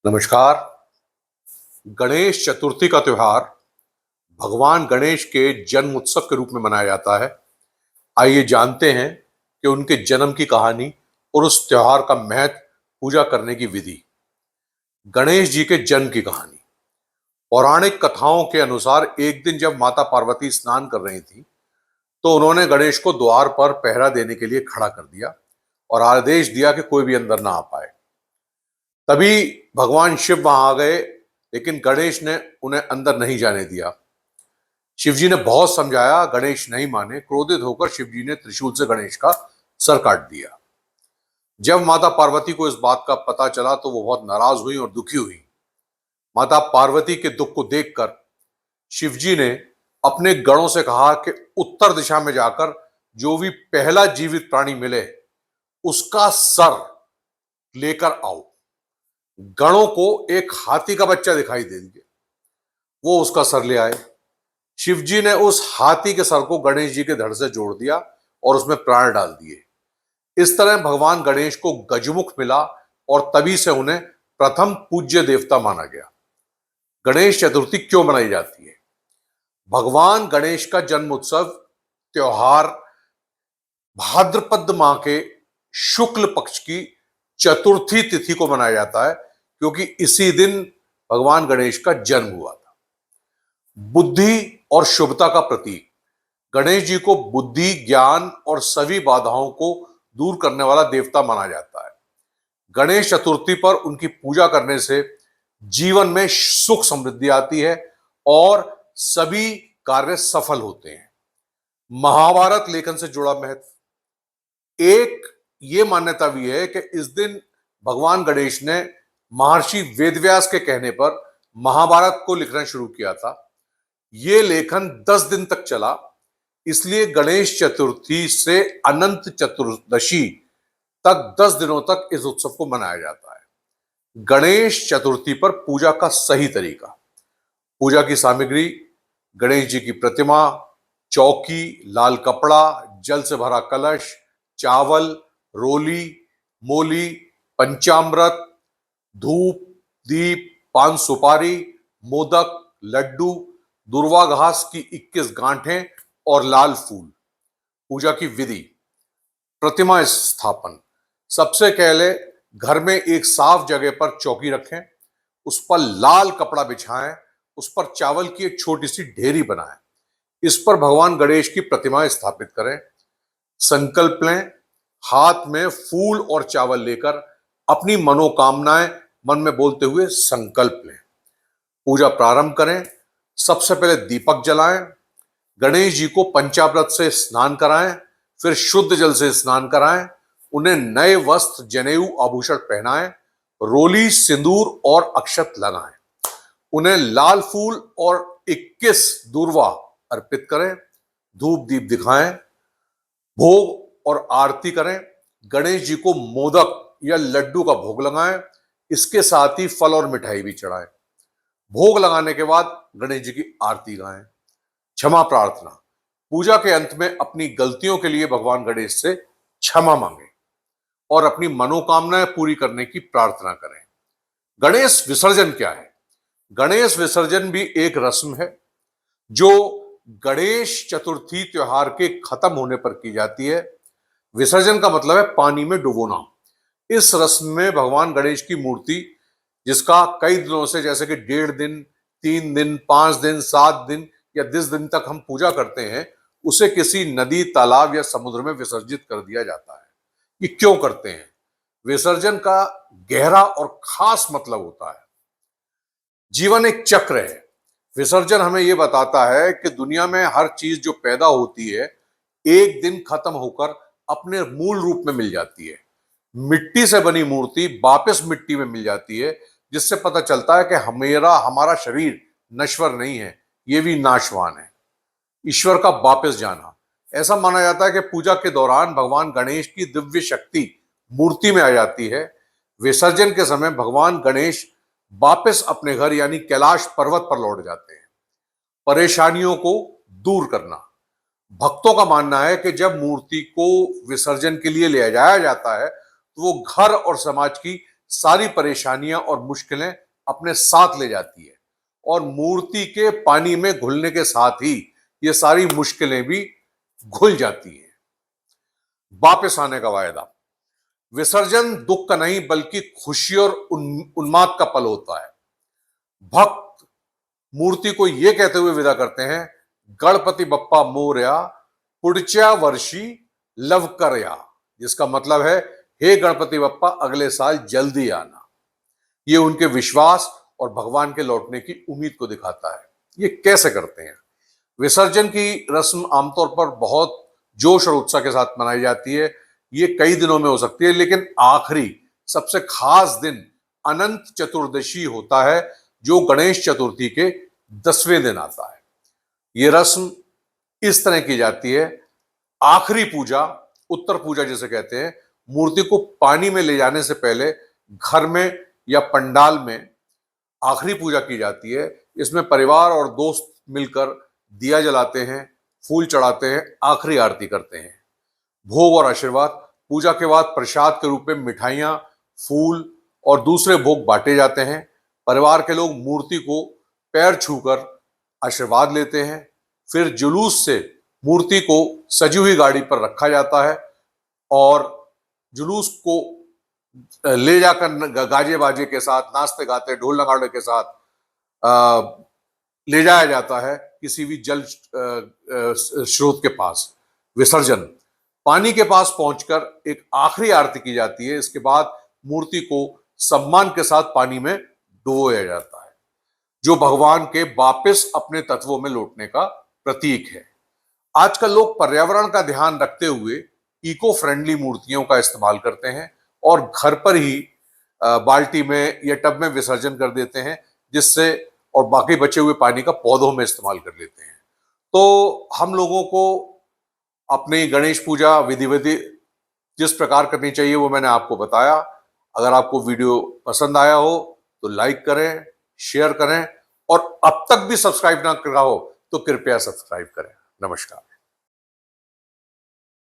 नमस्कार। गणेश चतुर्थी का त्योहार भगवान गणेश के जन्म उत्सव के रूप में मनाया जाता है। आइए जानते हैं कि उनके जन्म की कहानी और उस त्योहार का महत्व, पूजा करने की विधि। गणेश जी के जन्म की कहानी। पौराणिक कथाओं के अनुसार एक दिन जब माता पार्वती स्नान कर रही थी, तो उन्होंने गणेश को द्वार पर पहरा देने के लिए खड़ा कर दिया और आदेश दिया कि कोई भी अंदर ना आ पाए। तभी भगवान शिव वहां आ गए, लेकिन गणेश ने उन्हें अंदर नहीं जाने दिया। शिवजी ने बहुत समझाया, गणेश नहीं माने। क्रोधित होकर शिवजी ने त्रिशूल से गणेश का सर काट दिया। जब माता पार्वती को इस बात का पता चला तो वो बहुत नाराज हुई और दुखी हुई। माता पार्वती के दुख को देखकर शिवजी ने अपने गणों से कहा कि उत्तर दिशा में जाकर जो भी पहला जीवित प्राणी मिले उसका सर लेकर आओ। गणों को एक हाथी का बच्चा दिखाई दे दिया, वो उसका सर ले आए। शिवजी ने उस हाथी के सर को गणेश जी के धड़ से जोड़ दिया और उसमें प्राण डाल दिए। इस तरह भगवान गणेश को गजमुख मिला और तभी से उन्हें प्रथम पूज्य देवता माना गया। गणेश चतुर्थी क्यों मनाई जाती है? भगवान गणेश का जन्म उत्सव त्योहार भाद्रपद माह के शुक्ल पक्ष की चतुर्थी तिथि को मनाया जाता है, क्योंकि इसी दिन भगवान गणेश का जन्म हुआ था। बुद्धि और शुभता का प्रतीक गणेश जी को बुद्धि, ज्ञान और सभी बाधाओं को दूर करने वाला देवता माना जाता है। गणेश चतुर्थी पर उनकी पूजा करने से जीवन में सुख समृद्धि आती है और सभी कार्य सफल होते हैं। महाभारत लेखन से जुड़ा महत्व। एक ये मान्यता भी है कि इस दिन भगवान गणेश ने महर्षि वेदव्यास के कहने पर महाभारत को लिखना शुरू किया था। यह लेखन 10 दिन तक चला, इसलिए गणेश चतुर्थी से अनंत चतुर्दशी तक 10 दिनों तक इस उत्सव को मनाया जाता है। गणेश चतुर्थी पर पूजा का सही तरीका। पूजा की सामग्री: गणेश जी की प्रतिमा, चौकी, लाल कपड़ा, जल से भरा कलश, चावल, रोली, मोली, पंचामृत, धूप, दीप, पान सुपारी, मोदक, लड्डू, दुर्वा घास की 21 गांठें और लाल फूल। पूजा की विधि: प्रतिमा स्थापन। सबसे पहले घर में एक साफ जगह पर चौकी रखें, उस पर लाल कपड़ा बिछाएं, उस पर चावल की एक छोटी सी ढेरी बनाएं, इस पर भगवान गणेश की प्रतिमा स्थापित करें। संकल्प लें, हाथ में फूल और चावल लेकर अपनी मनोकामनाएं मन में बोलते हुए संकल्प लें। पूजा प्रारंभ करें। सबसे पहले दीपक जलाएं, गणेश जी को पंचामृत से स्नान कराएं, फिर शुद्ध जल से स्नान कराएं, उन्हें नए वस्त्र, जनेऊ, आभूषण पहनाएं, रोली, सिंदूर और अक्षत लगाएं, उन्हें लाल फूल और 21 दूर्वा अर्पित करें, धूप दीप दिखाएं, भोग और आरती करें। गणेश जी को मोदक या लड्डू का भोग लगाएं, इसके साथ ही फल और मिठाई भी चढ़ाएं। भोग लगाने के बाद गणेश जी की आरती गाएं। क्षमा प्रार्थना: पूजा के अंत में अपनी गलतियों के लिए भगवान गणेश से क्षमा मांगें और अपनी मनोकामनाएं पूरी करने की प्रार्थना करें। गणेश विसर्जन क्या है? गणेश विसर्जन भी एक रस्म है जो गणेश चतुर्थी त्योहार के खत्म होने पर की जाती है। विसर्जन का मतलब है पानी में डुबोना। इस रस्म में भगवान गणेश की मूर्ति, जिसका कई दिनों से, जैसे कि 1.5 दिन, 3 दिन, 5 दिन, 7 दिन या 10 दिन तक हम पूजा करते हैं, उसे किसी नदी, तालाब या समुद्र में विसर्जित कर दिया जाता है। ये क्यों करते हैं? विसर्जन का गहरा और खास मतलब होता है। जीवन एक चक्र है। विसर्जन हमें यह बताता है कि दुनिया में हर चीज जो पैदा होती है एक दिन खत्म होकर अपने मूल रूप में मिल जाती है। मिट्टी से बनी मूर्ति वापस मिट्टी में मिल जाती है, जिससे पता चलता है कि हमारा शरीर नश्वर नहीं है, ये भी नाशवान है। ईश्वर का वापस जाना। ऐसा माना जाता है कि पूजा के दौरान भगवान गणेश की दिव्य शक्ति मूर्ति में आ जाती है। विसर्जन के समय भगवान गणेश वापस अपने घर यानी कैलाश पर्वत पर लौट जाते हैं। परेशानियों को दूर करना। भक्तों का मानना है कि जब मूर्ति को विसर्जन के लिए ले जाया जाता है तो वो घर और समाज की सारी परेशानियां और मुश्किलें अपने साथ ले जाती है और मूर्ति के पानी में घुलने के साथ ही ये सारी मुश्किलें भी घुल जाती हैं। वापस आने का वायदा। विसर्जन दुख का नहीं बल्कि खुशी और उन्माद का पल होता है। भक्त मूर्ति को यह कहते हुए विदा करते हैं, गणपति बप्पा मोरया पुढच्या वर्षी लवकर या, जिसका मतलब है, हे गणपति बप्पा अगले साल जल्दी आना। ये उनके विश्वास और भगवान के लौटने की उम्मीद को दिखाता है। ये कैसे करते हैं? विसर्जन की रस्म आमतौर पर बहुत जोश और उत्साह के साथ मनाई जाती है। ये कई दिनों में हो सकती है, लेकिन आखिरी सबसे खास दिन अनंत चतुर्दशी होता है, जो गणेश चतुर्थी के 10वें दिन आता है। ये रस्म इस तरह की जाती है। आखिरी पूजा, उत्तर पूजा जिसे कहते हैं, मूर्ति को पानी में ले जाने से पहले घर में या पंडाल में आखिरी पूजा की जाती है। इसमें परिवार और दोस्त मिलकर दिया जलाते हैं, फूल चढ़ाते हैं, आखिरी आरती करते हैं। भोग और आशीर्वाद। पूजा के बाद प्रसाद के रूप में मिठाइयां, फूल और दूसरे भोग बांटे जाते हैं। परिवार के लोग मूर्ति को पैर छूकर आशीर्वाद लेते हैं। फिर जुलूस से मूर्ति को सजी हुई गाड़ी पर रखा जाता है और जुलूस को ले जाकर गाजे बाजे के साथ, नाचते गाते, ढोल नगाड़े के साथ ले जाया जाता है किसी भी जल स्रोत के पास। विसर्जन। पानी के पास पहुंचकर एक आखिरी आरती की जाती है। इसके बाद मूर्ति को सम्मान के साथ पानी में डुबोया जाता है, जो भगवान के वापस अपने तत्वों में लौटने का प्रतीक है। आजकल लोग पर्यावरण का ध्यान रखते हुए इको फ्रेंडली मूर्तियों का इस्तेमाल करते हैं और घर पर ही बाल्टी में या टब में विसर्जन कर देते हैं, जिससे और बाकी बचे हुए पानी का पौधों में इस्तेमाल कर लेते हैं। तो हम लोगों को अपनी गणेश पूजा विधि जिस प्रकार करनी चाहिए वो मैंने आपको बताया। अगर आपको वीडियो पसंद आया हो तो लाइक करें, शेयर करें और अब तक भी सब्सक्राइब ना करा हो तो कृपया सब्सक्राइब करें। नमस्कार।